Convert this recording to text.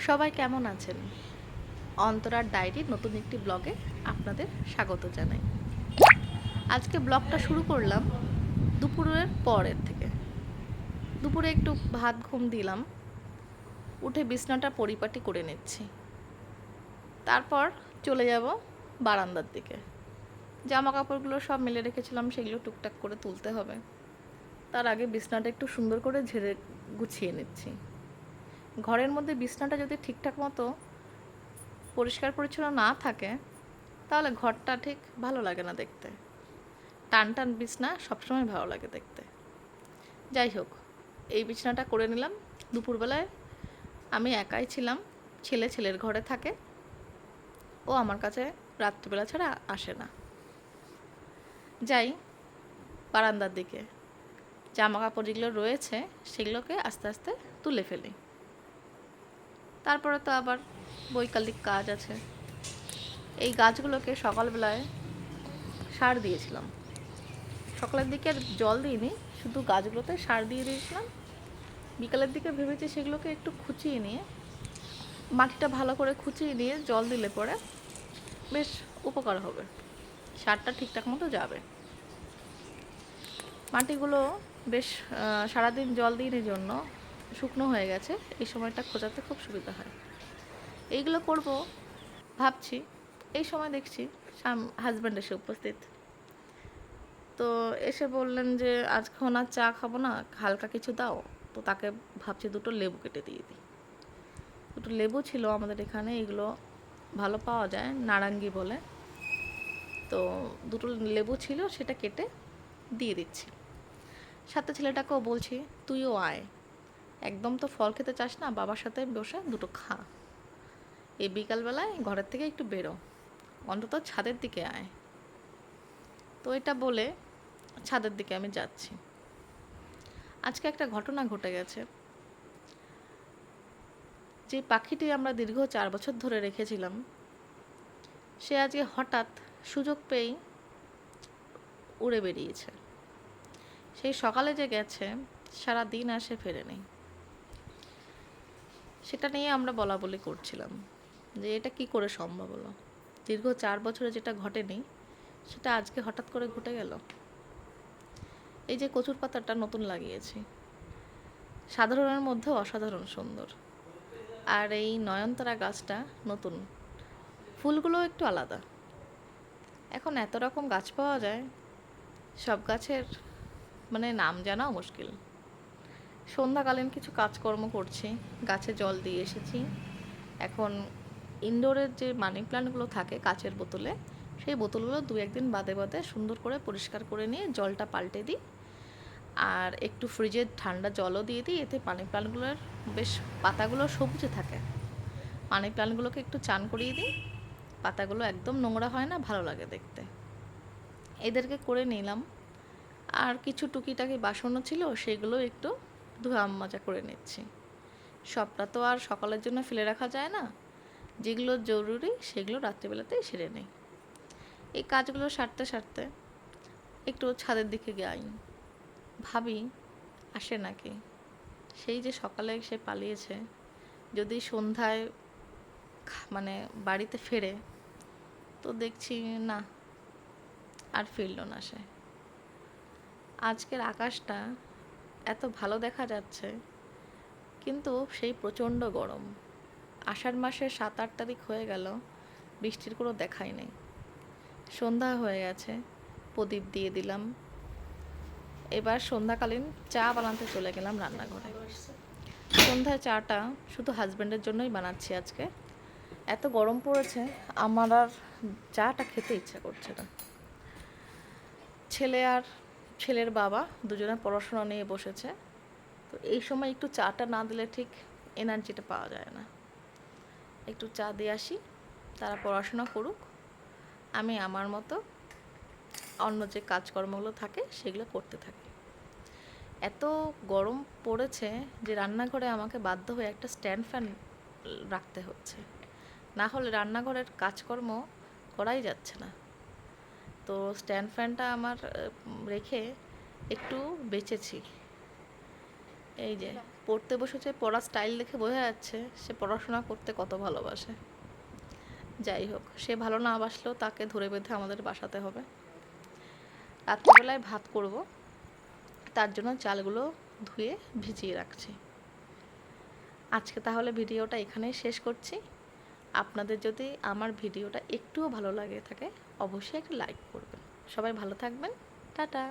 সবাই কেমন আছেন? অন্তরার ডায়েরির নতুন একটি ব্লগে আপনাদের স্বাগত জানাই। আজকে ব্লগটা শুরু করলাম দুপুরের পরের থেকে। দুপুরে একটু ভাত ঘুম দিলাম, উঠে বিছনাটা পরিপাটি করে নিচ্ছি। তারপর চলে যাব বারান্দার দিকে। জামা কাপড়গুলো সব মেলে রেখেছিলাম, সেগুলো টুকটাক করে তুলতে হবে। তার আগে বিছনাটা একটু সুন্দর করে ঝেড়ে গুছিয়ে নিচ্ছি। ঘরের মধ্যে বিছনাটা যদি ঠিকঠাক মতো পরিষ্কার পরিচ্ছন্ন না থাকে, তাহলে ঘরটা ঠিক ভালো লাগে না দেখতে। টান টান বিছনা সবসময় ভালো লাগে দেখতে। যাই হোক, এই বিছনাটা করে নিলাম। দুপুরবেলায় আমি একাই ছিলাম, ছেলে ছেলের ঘরে থাকে, ও আমার কাছে রাত্রিবেলা ছাড়া আসে না। যাই বারান্দার দিকে, জামা কাপড় যেগুলো রয়েছে সেগুলোকে আস্তে আস্তে তুলে ফেলি। তারপরে তো আবার বৈকালিক কাজ আছে। এই গাছগুলোকে সকালবেলায় সার দিয়েছিলাম। সকালের দিকে আর জল দিইনি, শুধু গাছগুলোতে সার দিয়ে দিয়েছিলাম। বিকালের দিকে ভেবেছি সেগুলোকে একটু খুঁচিয়ে নিয়ে, মাটিটা ভালো করে খুঁচিয়ে নিয়ে জল দিলে পরে বেশ উপকার হবে, সারটা ঠিকঠাক মতো যাবে। মাটিগুলো বেশ সারাদিন জল দিনের জন্য শুকনো হয়ে গেছে, এই সময়টা খোঁজাতে খুব সুবিধা হয়। এইগুলো করব ভাবছি, এই সময় দেখছি হাজব্যান্ড এসে উপস্থিত। তো এসে বললেন যে আজখন আর চা খাবো না, হালকা কিছু দাও। তো তাকে ভাবছি দুটো লেবু কেটে দিয়ে দিই। দুটো লেবু ছিল আমাদের এখানে, এগুলো ভালো পাওয়া যায়, নারাঙ্গি বলে। তো দুটো লেবু ছিল, সেটা কেটে দিয়ে দিচ্ছি। সাথে ছেলেটাকেও বলছি তুইও আয়, একদম তো ফল খেতে চাস না, বাবার সাথে বসে দুটো খা। এই বিকালবেলায় ঘরের থেকে একটু বেরো, অন্তত ছাদের দিকে আয়। তো এটা বলে ছাদের দিকে আমি যাচ্ছি। আজকে একটা ঘটনা ঘটে গেছে। যে পাখিটি আমরা দীর্ঘ 4 বছর ধরে রেখেছিলাম, সে আজকে হঠাৎ সুযোগ পেয়েই উড়ে বেরিয়েছে। সেই সকালে যে গেছে, সারা দিন আর সে ফেরেনি। সেটা নিয়ে আমরা বলাবলি করছিলাম যে এটা কি করে সম্ভব হলো। দীর্ঘ 4 বছরে যেটা ঘটেনি, সেটা আজকে হঠাৎ করে ঘটে গেল। এই যে কচুর পাতাটা নতুন লাগিয়েছি, সাধারণের মধ্যে অসাধারণ সুন্দর। আর এই নয়নতারা গাছটা নতুন, ফুলগুলো একটু আলাদা। এখন এত রকম গাছ পাওয়া যায়, সব গাছের মানে নাম জানাও মুশকিল। সন্ধ্যাকালীন কিছু কাজকর্ম করছি, গাছে জল দিয়ে এসেছি। এখন ইনডোরের যে মানি প্ল্যান্টগুলো থাকে কাচের বোতলে, সেই বোতলগুলো 2-1 দিন বাদে বাদে সুন্দর করে পরিষ্কার করে নিয়ে জলটা পাল্টে দিই। আর একটু ফ্রিজের ঠান্ডা জলও দিয়ে দিই, এতে মানি প্ল্যান্টগুলোর বেশ পাতাগুলো সবুজে থাকে। মানি প্ল্যান্টগুলোকে একটু চান করিয়ে দিই, পাতাগুলো একদম নোংরা হয় না, ভালো লাগে দেখতে। এদেরকে করে নিলাম। আর কিছু টুকিটাকি বাসনও ছিল, সেগুলো একটু ধোয়া মাজা করে নিচ্ছি। সবটা তো আর সকালের জন্য ফেলে রাখা যায় না, যেগুলো জরুরি সেগুলো রাত্রিবেলাতেই সেরে নেই। এই কাজগুলো সারতে সারতে একটু ছাদের দিকে যাই, ভাবি আসে নাকি। সেই যে সকালে সে পালিয়েছে, যদি সন্ধ্যায় মানে বাড়িতে ফেরে, তো দেখছি না, আর ফিরল না সে। আজকের আকাশটা এত ভালো দেখা যাচ্ছে, কিন্তু সেই প্রচণ্ড গরম। আষাঢ় মাসের 7-8 তারিখ হয়ে গেল, বৃষ্টির কোনো দেখাই নেই। সন্ধ্যা হয়ে গেছে, প্রদীপ দিয়ে দিলাম। এবার সন্ধ্যাকালীন চা বানাতে চলে গেলাম রান্নাঘরে। সন্ধ্যায় চাটা শুধু হাজব্যান্ডের জন্যই বানাচ্ছি আজকে। এত গরম পড়েছে, আমার আর চাটা খেতে ইচ্ছা করছে না। ছেলে আর ছেলের বাবা দুজনে পড়াশোনা নিয়ে বসেছে। তো এই সময় একটু চাটা না দিলে ঠিক এনার্জিটা পাওয়া যায় না। একটু চা দিয়ে আসি, তারা পড়াশোনা করুক, আমি আমার মতো অন্য যে কাজকর্মগুলো থাকে সেগুলো করতে থাকি। এত গরম পড়েছে যে রান্নাঘরে আমাকে বাধ্য হয়ে একটা স্ট্যান্ড ফ্যান রাখতে হচ্ছে, না হলে রান্নাঘরের কাজকর্ম করাই যাচ্ছে না। তো স্ট্যান্ড ফ্যানটা আমার রেখে একটু বেঁচেছি। এই যে পড়তে বসেছে, পড়ার স্টাইল দেখে বোঝা যাচ্ছে সে পড়াশোনা করতে কত ভালোবাসে। যাই হোক, সে ভালো না বাসলেও তাকে ধরে বেঁধে আমাদের বাসাতে হবে। রাত্রিবেলায় ভাত করব, তার জন্য চালগুলো ধুয়ে ভিজিয়ে রাখছি। আজকে তাহলে ভিডিওটা এখানেই শেষ করছি। আপনাদের যদি আমার ভিডিওটা একটুও ভালো লাগে থাকে অবশ্যই একটা লাইক করবেন। সবাই ভালো থাকবেন। টাটা।